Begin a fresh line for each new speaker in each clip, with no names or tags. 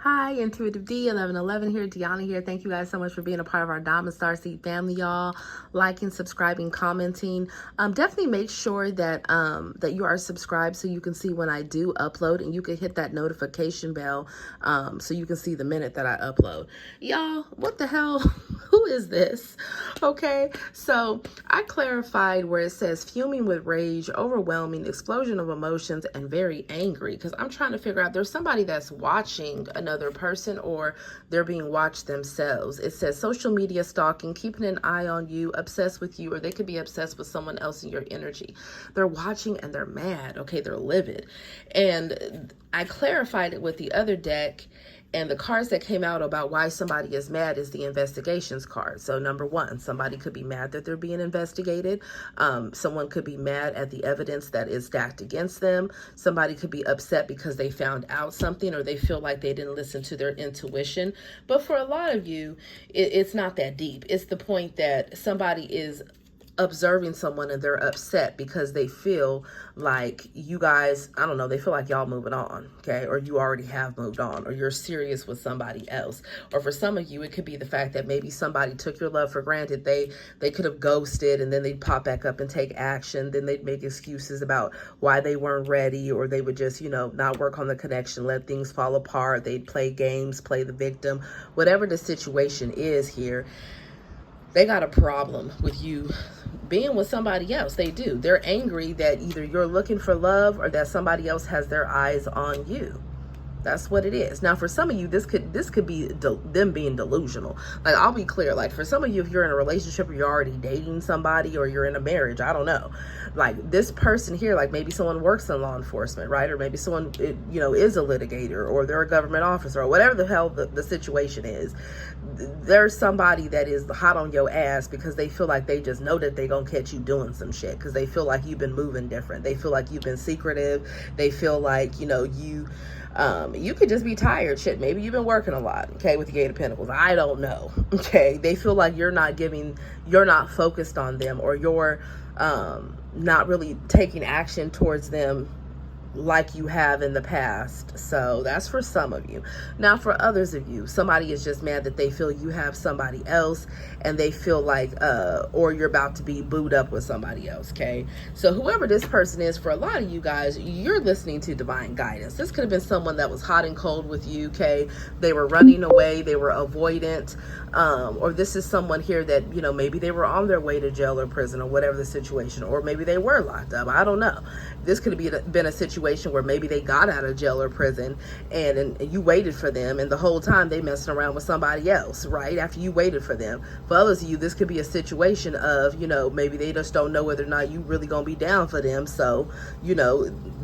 Hi, Intuitive D 1111 here, Dionna here. Thank you guys so much for being a part of our Diamond Star Seed family, y'all. Liking, subscribing, commenting. Definitely make sure that that you are subscribed so you can see when I do upload, and you can hit that notification bell so you can see the minute that I upload. Y'all, what the hell? Who is this? Okay, so I clarified where it says fuming with rage, overwhelming, explosion of emotions, and very angry, because I'm trying to figure out there's somebody that's watching another person or they're being watched themselves. It says social media stalking, keeping an eye on you, obsessed with you, or they could be obsessed with someone else in your energy. They're watching and they're mad. Okay, they're livid. And I clarified it with the other deck. And the cards that came out about why somebody is mad is the investigations card. So number one, somebody could be mad that they're being investigated. Someone could be mad at the evidence that is stacked against them. Somebody could be upset because they found out something or they feel like they didn't listen to their intuition. But for a lot of you, it's not that deep. It's the point that somebody is observing someone and they're upset because they feel like you guys, I don't know, they feel like y'all moving on, okay? Or you already have moved on, or you're serious with somebody else. Or for some of you, it could be the fact that maybe somebody took your love for granted. They could have ghosted and then they'd pop back up and take action. Then they'd make excuses about why they weren't ready, or they would just, not work on the connection, let things fall apart. They'd play games, play the victim, whatever the situation is here. They got a problem with you being with somebody else. They do. They're angry that either you're looking for love or that somebody else has their eyes on you. That's what it is. Now, for some of you, this could be them being delusional. Like, I'll be clear. Like, for some of you, if you're in a relationship or you're already dating somebody or you're in a marriage, I don't know. Like, this person here, like maybe someone works in law enforcement, right? Or maybe someone, is a litigator, or they're a government officer, or whatever the hell the situation is. There's somebody that is hot on your ass because they feel like they just know that they gonna catch you doing some shit, because they feel like you've been moving different. They feel like you've been secretive. They feel like, you could just be tired. Shit, maybe you've been working a lot, okay, with the Eight of Pentacles. I don't know, okay? They feel like you're not focused on them, or you're not really taking action towards them like you have in the past. So that's for some of you. Now, for others of you, somebody is just mad that they feel you have somebody else, and they feel like or you're about to be booed up with somebody else, okay? So whoever this person is, for a lot of you guys, you're listening to divine guidance. This could have been someone that was hot and cold with you, okay? They were running away, they were avoidant, or this is someone here that, maybe they were on their way to jail or prison or whatever the situation, or maybe they were locked up. I don't know. This could have been a situation where maybe they got out of jail or prison and you waited for them, and the whole time they messing around with somebody else, right? After you waited for them. For others of you, this could be a situation of, maybe they just don't know whether or not you really gonna be down for them. So,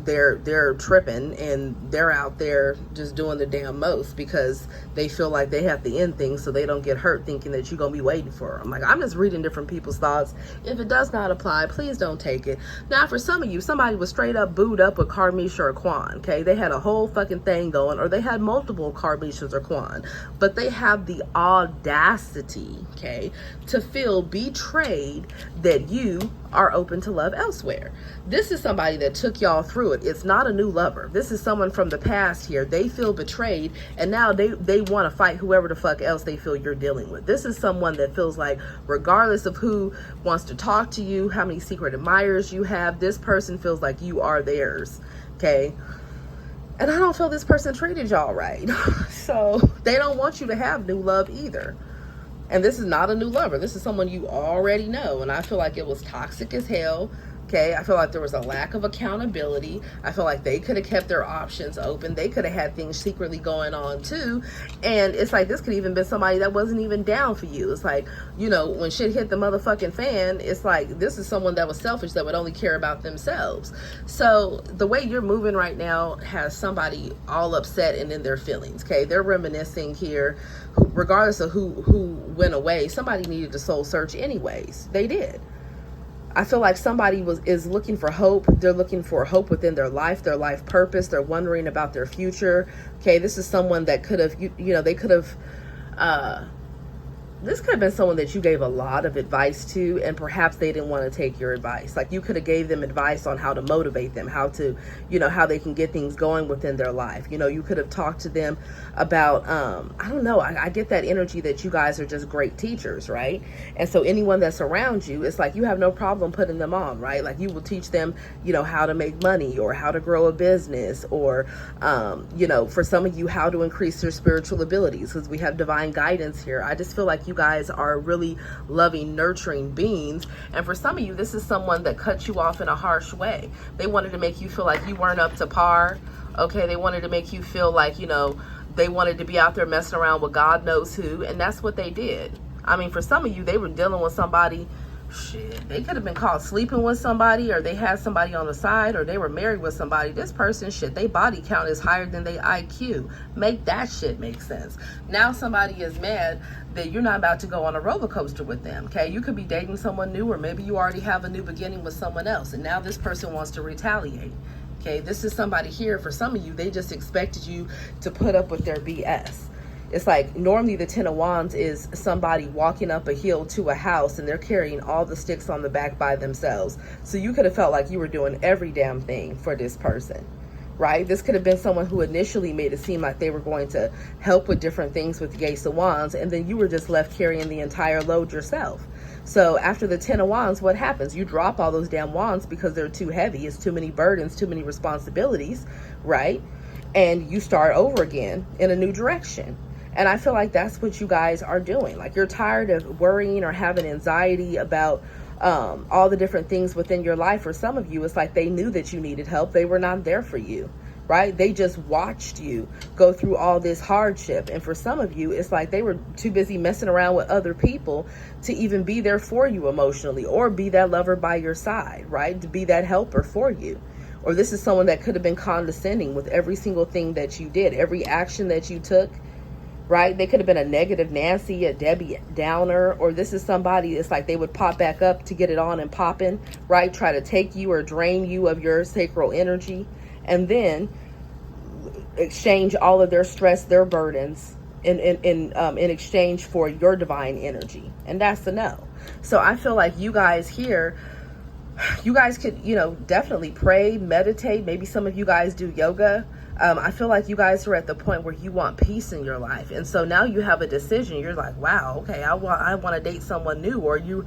they're tripping and they're out there just doing the damn most because they feel like they have to end things so they don't get hurt thinking that you're gonna be waiting for them. Like, I'm just reading different people's thoughts. If it does not apply, please don't take it. Now, for some of you, somebody was straight up booed up with Karmisha or Quan, okay? They had a whole fucking thing going, or they had multiple Karmishas or Quan, but they have the audacity, okay, to feel betrayed that you are open to love elsewhere. This is somebody that took y'all through it. It's not a new lover. This is someone from the past here. They feel betrayed, and now they want to fight whoever the fuck else they feel you're dealing with. This is someone that feels like, regardless of who wants to talk to you, how many secret admirers you have, this person feels like you are theirs, okay? And I don't feel this person treated y'all right. So they don't want you to have new love either. And this is not a new lover. This is someone you already know. And I feel like it was toxic as hell. Okay, I feel like there was a lack of accountability. I feel like they could have kept their options open. They could have had things secretly going on too. And it's like, this could even been somebody that wasn't even down for you. It's like, when shit hit the motherfucking fan, it's like, this is someone that was selfish, that would only care about themselves. So the way you're moving right now has somebody all upset and in their feelings, okay? They're reminiscing here. Regardless of who went away, somebody needed to soul search anyways. They did. I feel like somebody is looking for hope. They're looking for hope within their life purpose. They're wondering about their future. Okay, this is someone that could have, they could have this could have been someone that you gave a lot of advice to, and perhaps they didn't want to take your advice. Like, you could have gave them advice on how to motivate them, how to, you know, how they can get things going within their life. You know, you could have talked to them about, I don't know, I get that energy that you guys are just great teachers, right? And so anyone that's around you, it's like you have no problem putting them on, right? Like, you will teach them, you know, how to make money, or how to grow a business, or, you know, for some of you, how to increase their spiritual abilities, because we have divine guidance here. I just feel like you guys are really loving, nurturing beings. And for some of you, this is someone that cut you off in a harsh way. They wanted to make you feel like you weren't up to par. Okay, they wanted to make you feel like, you know, they wanted to be out there messing around with God knows who, and that's what they did. I mean, for some of you, they were dealing with somebody, shit, they could have been caught sleeping with somebody, or they had somebody on the side, or they were married with somebody. This person, shit, they body count is higher than they IQ. Make that shit make sense. Now somebody is mad that you're not about to go on a roller coaster with them, okay? You could be dating someone new, or maybe you already have a new beginning with someone else, and now this person wants to retaliate. Okay, this is somebody here, for some of you, they just expected you to put up with their BS. It's like, normally the 10 of Wands is somebody walking up a hill to a house, and they're carrying all the sticks on the back by themselves. So you could have felt like you were doing every damn thing for this person, right? This could have been someone who initially made it seem like they were going to help with different things with the Ace of Wands, and then you were just left carrying the entire load yourself. So after the 10 of Wands, what happens? You drop all those damn wands because they're too heavy. It's too many burdens, too many responsibilities, right? And you start over again in a new direction. And I feel like that's what you guys are doing. Like, you're tired of worrying or having anxiety about all the different things within your life. For some of you, it's like they knew that you needed help. They were not there for you, right? They just watched you go through all this hardship. And for some of you, it's like they were too busy messing around with other people to even be there for you emotionally, or be that lover by your side, right? To be that helper for you. Or this is someone that could have been condescending with every single thing that you did, every action that you took, right? They could have been a negative Nancy, a Debbie Downer, or this is somebody, it's like they would pop back up to get it on and popping, right? Try to take you or drain you of your sacral energy, and then exchange all of their stress, their burdens in exchange for your divine energy. And that's the no. So I feel like you guys here, you guys could, you know, definitely pray, meditate. Maybe some of you guys do yoga. I feel like you guys are at the point where you want peace in your life. And so now you have a decision. You're like, wow, okay, I want to date someone new, or you're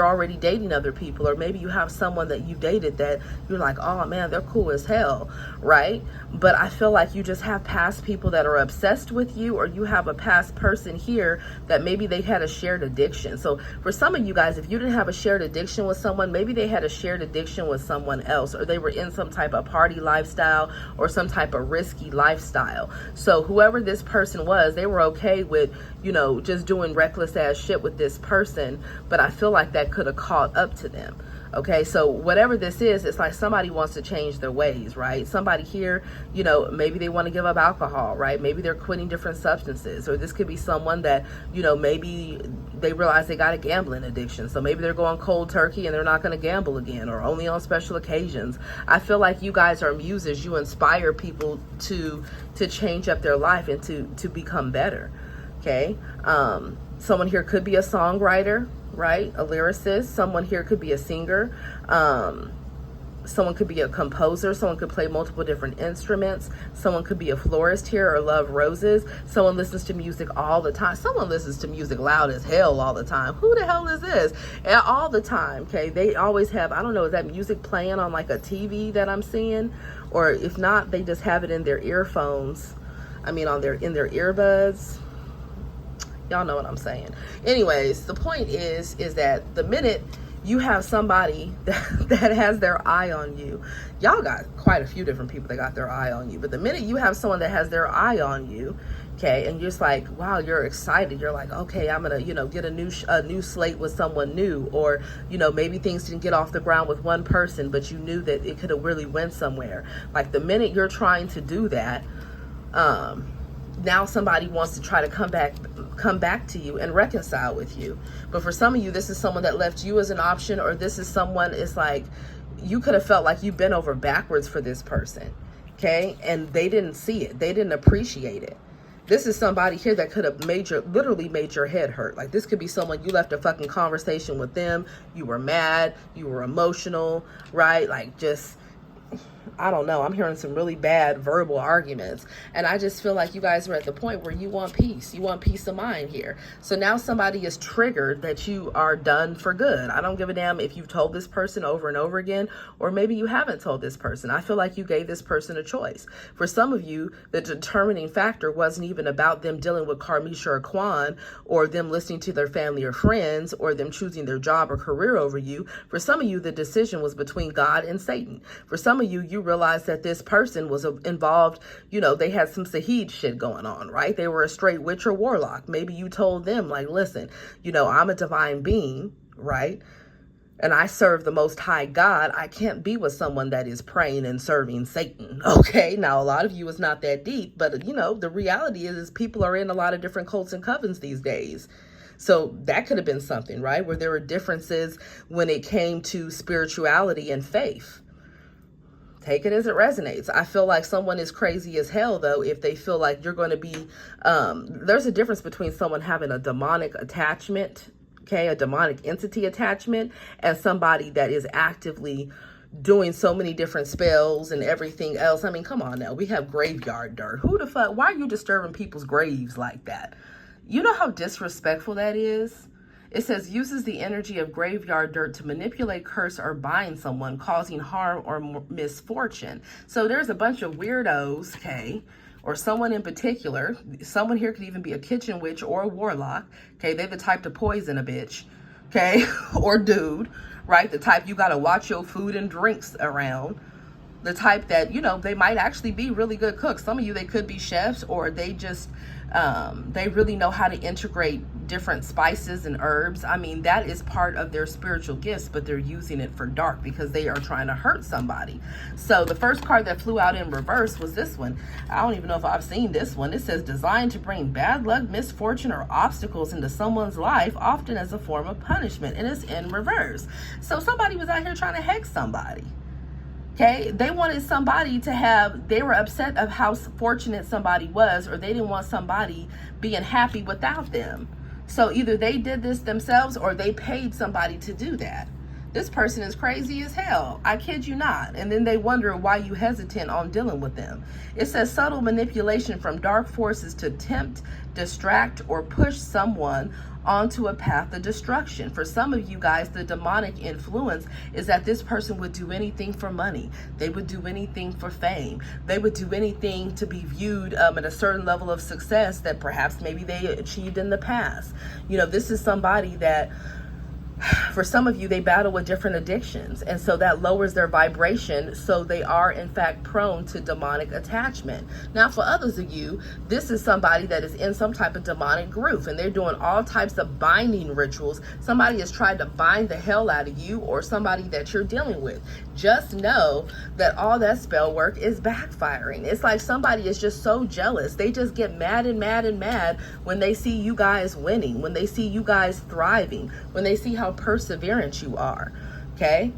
already dating other people, or maybe you have someone that you dated that you're like, oh man, they're cool as hell, right? But I feel like you just have past people that are obsessed with you, or you have a past person here that maybe they had a shared addiction. So for some of you guys, if you didn't have a shared addiction with someone, maybe they had a shared addiction with someone else, or they were in some type of party lifestyle or some type of risky lifestyle. So whoever this person was, they were okay with, you know, just doing reckless ass shit with this person, but I feel like that could have caught up to them. Okay, so whatever this is, it's like somebody wants to change their ways, right? Somebody here, you know, maybe they want to give up alcohol, right? Maybe they're quitting different substances, or this could be someone that, you know, maybe they realize they got a gambling addiction. So maybe they're going cold turkey and they're not going to gamble again, or only on special occasions. I feel like you guys are muses. You inspire people to change up their life and to become better. Okay. Someone here could be a songwriter, right? A lyricist. Someone here could be a singer. Someone could be a composer. Someone could play multiple different instruments. Someone could be a florist here, or love roses. Someone listens to music all the time. Someone listens to music loud as hell all the time. Who the hell is this? And all the time, okay? They always have, I don't know, is that music playing on like a TV that I'm seeing? Or if not, they just have it in their earphones. I mean, in their earbuds. Y'all know what I'm saying. Anyways, the point is that the minute you have somebody that has their eye on you, y'all got quite a few different people that got their eye on you, but the minute you have someone that has their eye on you, okay, and you're just like, wow, you're excited. You're like, okay, I'm gonna, you know, get a new slate with someone new, or, you know, maybe things didn't get off the ground with one person, but you knew that it could have really went somewhere. Like, the minute you're trying to do that, now somebody wants to try to come back to you and reconcile with you. But for some of you, this is someone that left you as an option, or this is someone, it's like you could have felt like you've been over backwards for this person, okay? And they didn't see it. They didn't appreciate it, This is somebody here that could have literally made your head hurt. Like, this could be someone, you left a fucking conversation with them. You were mad. You were emotional, right? Like, just, I don't know. I'm hearing some really bad verbal arguments. And I just feel like you guys are at the point where you want peace. You want peace of mind here. So now somebody is triggered that you are done for good. I don't give a damn if you've told this person over and over again, or maybe you haven't told this person. I feel like you gave this person a choice. For some of you, the determining factor wasn't even about them dealing with Karmisha or Kwan, or them listening to their family or friends, or them choosing their job or career over you. For some of you, the decision was between God and Satan. For some of you, you realized that this person was involved, you know, they had some Sahid shit going on, right? They were a straight witch or warlock. Maybe you told them, like, listen, you know, I'm a divine being, right? And I serve the Most High God. I can't be with someone that is praying and serving Satan. Okay, now a lot of you is not that deep, but you know, the reality is people are in a lot of different cults and covens these days. So that could have been something, right? Where there were differences when it came to spirituality and faith. Take it as it resonates. I feel like someone is crazy as hell, though, if they feel like you're going to be, there's a difference between someone having a demonic attachment, okay, a demonic entity attachment, and somebody that is actively doing so many different spells and everything else. I mean, come on now. We have graveyard dirt. Who the fuck? Why are you disturbing people's graves like that? You know how disrespectful that is? It says, uses the energy of graveyard dirt to manipulate, curse, or bind someone, causing harm or misfortune. So there's a bunch of weirdos, okay, or someone in particular. Someone here could even be a kitchen witch or a warlock, okay? They're the type to poison a bitch, okay, or dude, right? The type you got to watch your food and drinks around. The type that, you know, they might actually be really good cooks. Some of you, they could be chefs, or they just, they really know how to integrate different spices and herbs. I mean, that is part of their spiritual gifts, but they're using it for dark because they are trying to hurt somebody. So the first card that flew out in reverse was this one. I don't even know if I've seen this one. It says, designed to bring bad luck, misfortune, or obstacles into someone's life, often as a form of punishment, and it's in reverse. So somebody was out here trying to hex somebody. Okay, they wanted somebody to have, they were upset of how fortunate somebody was, or they didn't want somebody being happy without them. So either they did this themselves or they paid somebody to do that. This person is crazy as hell. I kid you not. And then they wonder why you hesitant on dealing with them. It says subtle manipulation from dark forces to tempt, distract, or push someone onto a path of destruction. For some of you guys, the demonic influence is that this person would do anything for money. They would do anything for fame. They would do anything to be viewed at a certain level of success that perhaps maybe they achieved in the past. You know, this is somebody that, for some of you, they battle with different addictions, and so that lowers their vibration, so they are in fact prone to demonic attachment. Now for others of you, this is somebody that is in some type of demonic groove, and they're doing all types of binding rituals. Somebody has tried to bind the hell out of you, or somebody that you're dealing with. Just know that all that spell work is backfiring. It's like somebody is just so jealous. They just get mad and mad and mad when they see you guys winning, when they see you guys thriving, when they see how perseverant you are. Okay,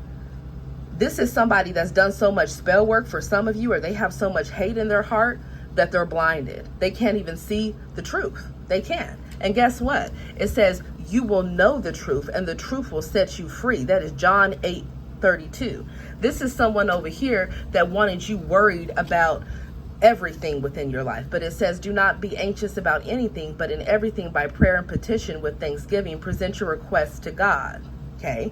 this is somebody that's done so much spell work for some of you, or they have so much hate in their heart that they're blinded. They can't even see the truth. They can't. And guess what? It says you will know the truth, and the truth will set you free. That is John 8:32. This is someone over here that wanted you worried about everything within your life. But it says, do not be anxious about anything, but in everything by prayer and petition with thanksgiving, present your requests to God. Okay.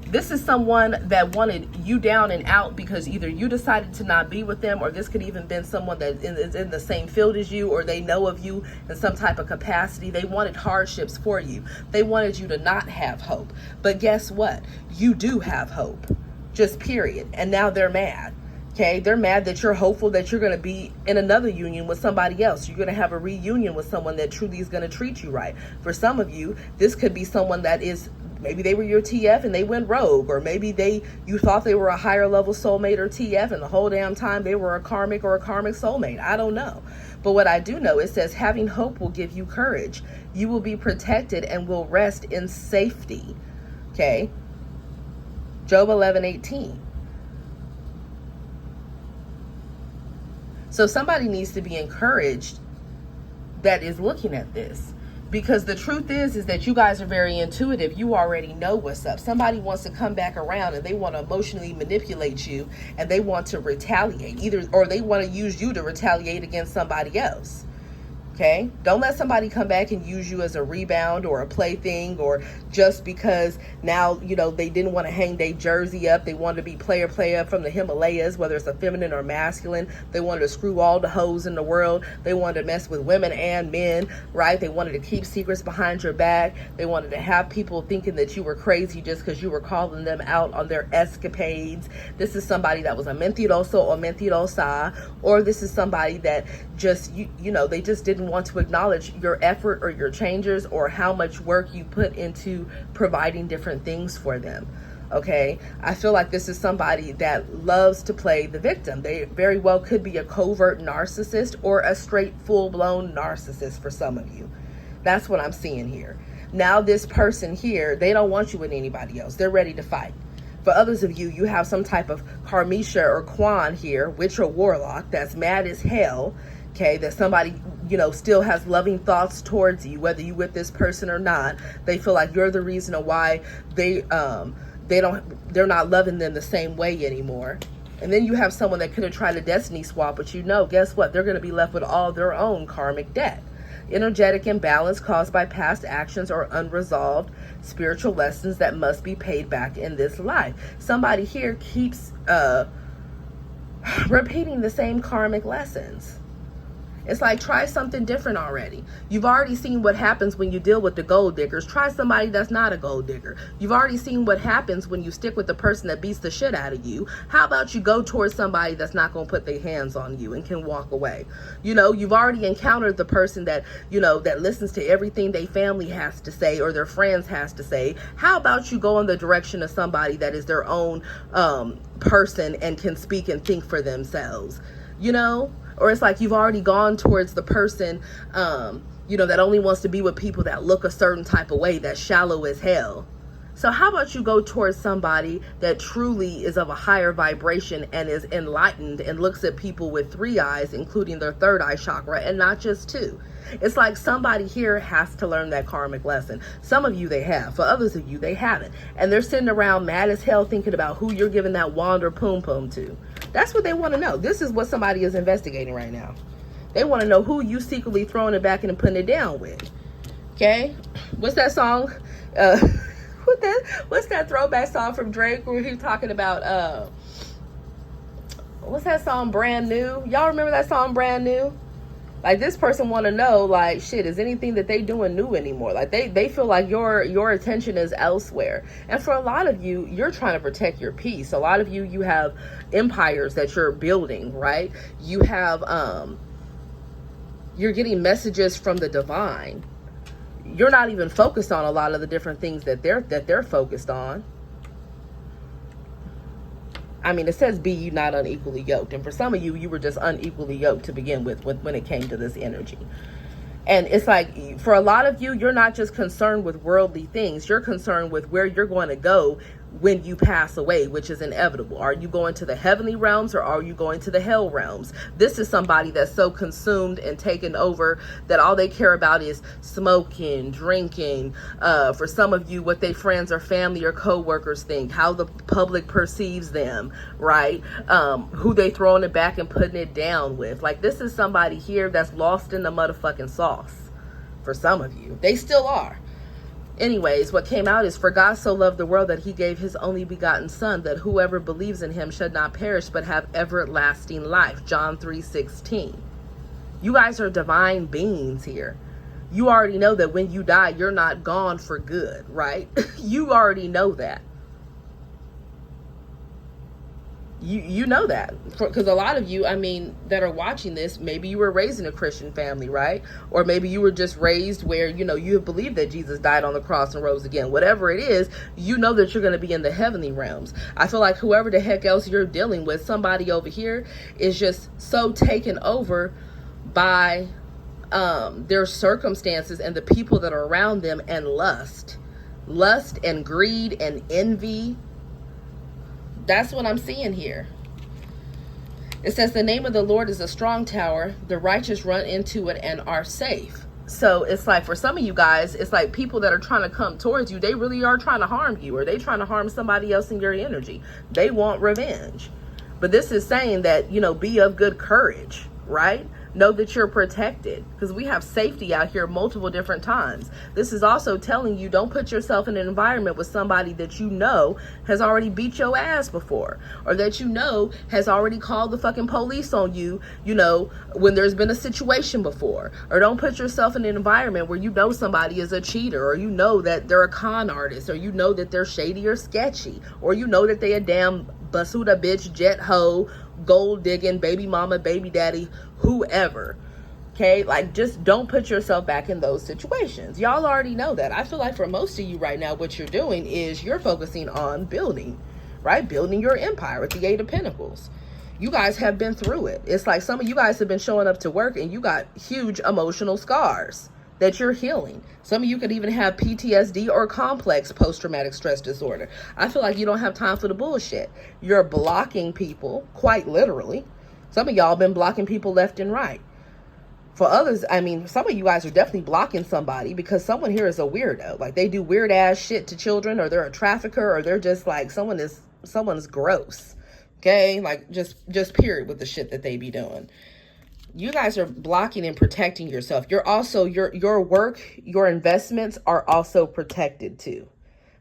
This is someone that wanted you down and out because either you decided to not be with them, or this could even been someone that is in the same field as you, or they know of you in some type of capacity. They wanted hardships for you. They wanted you to not have hope. But guess what? You do have hope. Just period. And now they're mad. Okay, they're mad that you're hopeful that you're going to be in another union with somebody else. You're going to have a reunion with someone that truly is going to treat you right. For some of you, this could be someone that is, maybe they were your TF and they went rogue, or maybe you thought they were a higher level soulmate or TF, and the whole damn time they were a karmic or a karmic soulmate. I don't know. But what I do know, it says having hope will give you courage. You will be protected and will rest in safety. Okay, Job 11:18. So somebody needs to be encouraged that is looking at this. Because the truth is that you guys are very intuitive. You already know what's up. Somebody wants to come back around and they want to emotionally manipulate you, and they want to retaliate or they want to use you to retaliate against somebody else. Okay, don't let somebody come back and use you as a rebound or a plaything, or just because now, you know, they didn't want to hang their jersey up. They wanted to be player from the Himalayas, whether it's a feminine or masculine. They wanted to screw all the hoes in the world. They wanted to mess with women and men, right? They wanted to keep secrets behind your back. They wanted to have people thinking that you were crazy just because you were calling them out on their escapades. This is somebody that was a mentiroso or mentirosa, or this is somebody that just, you know, they just didn't want to acknowledge your effort or your changes or how much work you put into providing different things for them. Okay, I feel like this is somebody that loves to play the victim. They very well could be a covert narcissist or a straight full-blown narcissist for some of you. That's what I'm seeing here. Now this person here, they don't want you with anybody else. They're ready to fight. For others of you, you have some type of karmisha or kwan here, witch or warlock, that's mad as hell. Okay, that somebody, you know, still has loving thoughts towards you, whether you with this person or not. They feel like you're the reason why they're not loving them the same way anymore. And then you have someone that could have tried a destiny swap, but you know, guess what? They're going to be left with all their own karmic debt. Energetic imbalance caused by past actions or unresolved spiritual lessons that must be paid back in this life. Somebody here keeps repeating the same karmic lessons. It's like, try something different already. You've already seen what happens when you deal with the gold diggers. Try somebody that's not a gold digger. You've already seen what happens when you stick with the person that beats the shit out of you. How about you go towards somebody that's not going to put their hands on you and can walk away? You know, you've already encountered the person that, you know, that listens to everything their family has to say or their friends has to say. How about you go in the direction of somebody that is their own person and can speak and think for themselves, you know? Or it's like you've already gone towards the person, you know, that only wants to be with people that look a certain type of way, that's shallow as hell. So how about you go towards somebody that truly is of a higher vibration and is enlightened and looks at people with 3 eyes, including their 3rd eye chakra, and not just 2. It's like somebody here has to learn that karmic lesson. Some of you, they have. For others of you, they haven't. And they're sitting around mad as hell thinking about who you're giving that wand or poom poom to. That's what they want to know. This is what somebody is investigating right now. They want to know who you secretly throwing it back and putting it down with. Okay? What's that song? What's that throwback song from Drake where he's talking about, what's that song, Brand New? Y'all remember that song, Brand New? Like, this person want to know, like, shit, is anything that they doing new anymore? Like, they feel like your attention is elsewhere. And for a lot of you, you're trying to protect your peace. A lot of you, you have empires that you're building, right? You have, you're getting messages from the divine. You're not even focused on a lot of the different things that they're focused on. I mean, it says, be you not unequally yoked. And for some of you, you were just unequally yoked to begin with when it came to this energy. And it's like, for a lot of you, you're not just concerned with worldly things. You're concerned with where you're going to go when you pass away, which is inevitable. Are you going to the heavenly realms or are you going to the hell realms? This is somebody that's so consumed and taken over that all they care about is smoking, drinking. For some of you, what their friends or family or co-workers think, how the public perceives them, right? Who they throwing it back and putting it down with. Like, this is somebody here that's lost in the motherfucking sauce. For some of you, they still are. Anyways, what came out is, for God so loved the world that he gave his only begotten son, that whoever believes in him should not perish but have everlasting life. John 3:16. You guys are divine beings here. You already know that when you die, you're not gone for good, right? You already know that. You know that, because a lot of you, I mean, that are watching this, maybe you were raised in a Christian family, right? Or maybe you were just raised where, you know, you believe that Jesus died on the cross and rose again. Whatever it is, you know that you're going to be in the heavenly realms. I feel like whoever the heck else you're dealing with, somebody over here is just so taken over by their circumstances and the people that are around them, and lust and greed and envy. That's what I'm seeing here. It says the name of the Lord is a strong tower. The righteous run into it and are safe. So it's like for some of you guys, it's like people that are trying to come towards you, they really are trying to harm you, or they trying to harm somebody else in your energy. They want revenge. But this is saying that, you know, be of good courage, right? Know that you're protected, because we have safety out here multiple different times. This is also telling you, don't put yourself in an environment with somebody that you know has already beat your ass before, or that you know has already called the fucking police on you, you know, when there's been a situation before. Or don't put yourself in an environment where you know somebody is a cheater, or you know that they're a con artist, or you know that they're shady or sketchy, or you know that they a damn basuda bitch, jet hoe, gold digging, baby mama, baby daddy, whoever. Okay, like, just don't put yourself back in those situations. Y'all already know that. I feel like for most of you right now, what you're doing is you're focusing on building, right? Building your empire with the 8 of Pentacles. You guys have been through it. It's like some of you guys have been showing up to work and you got huge emotional scars that you're healing. Some of you could even have PTSD or complex post-traumatic stress disorder. I feel like you don't have time for the bullshit. You're blocking people, quite literally. Some of y'all been blocking people left and right. For others, I mean, some of you guys are definitely blocking somebody because someone here is a weirdo. Like, they do weird ass shit to children, or they're a trafficker, or they're just like, someone's gross. Okay? Like, just period with the shit that they be doing. You guys are blocking and protecting yourself. You're also, your work, your investments are also protected too.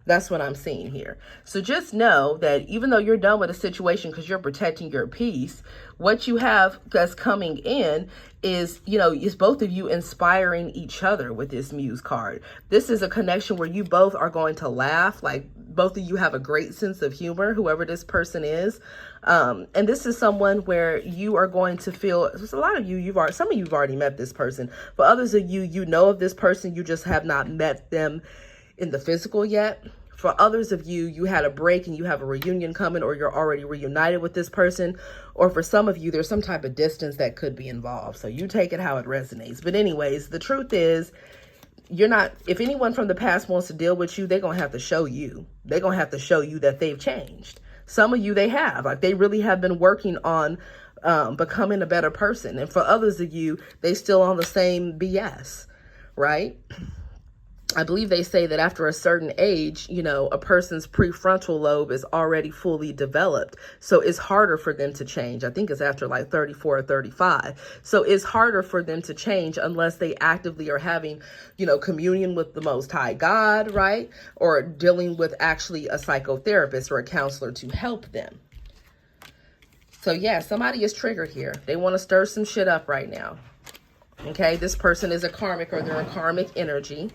That's what I'm seeing here. So just know that even though you're done with a situation because you're protecting your peace, what you have that's coming in is, you know, is both of you inspiring each other with this Muse card. This is a connection where you both are going to laugh. Like, both of you have a great sense of humor, whoever this person is. And this is someone where you are going to feel, there's a lot of you, some of you have already met this person. For others of you, you know of this person, you just have not met them in the physical yet. For others of you, you had a break and you have a reunion coming, or you're already reunited with this person. Or for some of you, there's some type of distance that could be involved. So you take it how it resonates. But anyways, the truth is, you're not, if anyone from the past wants to deal with you, they're going to have to show you. They're going to have to show you that they've changed. Some of you, they have. Like, they really have been working on becoming a better person. And for others of you, they still on the same BS, right? I believe they say that after a certain age, you know, a person's prefrontal lobe is already fully developed. So it's harder for them to change. I think it's after like 34 or 35. So it's harder for them to change unless they actively are having, you know, communion with the Most High God, right? Or dealing with actually a psychotherapist or a counselor to help them. So yeah, somebody is triggered here. They want to stir some shit up right now. Okay, this person is a karmic, or they're a karmic energy.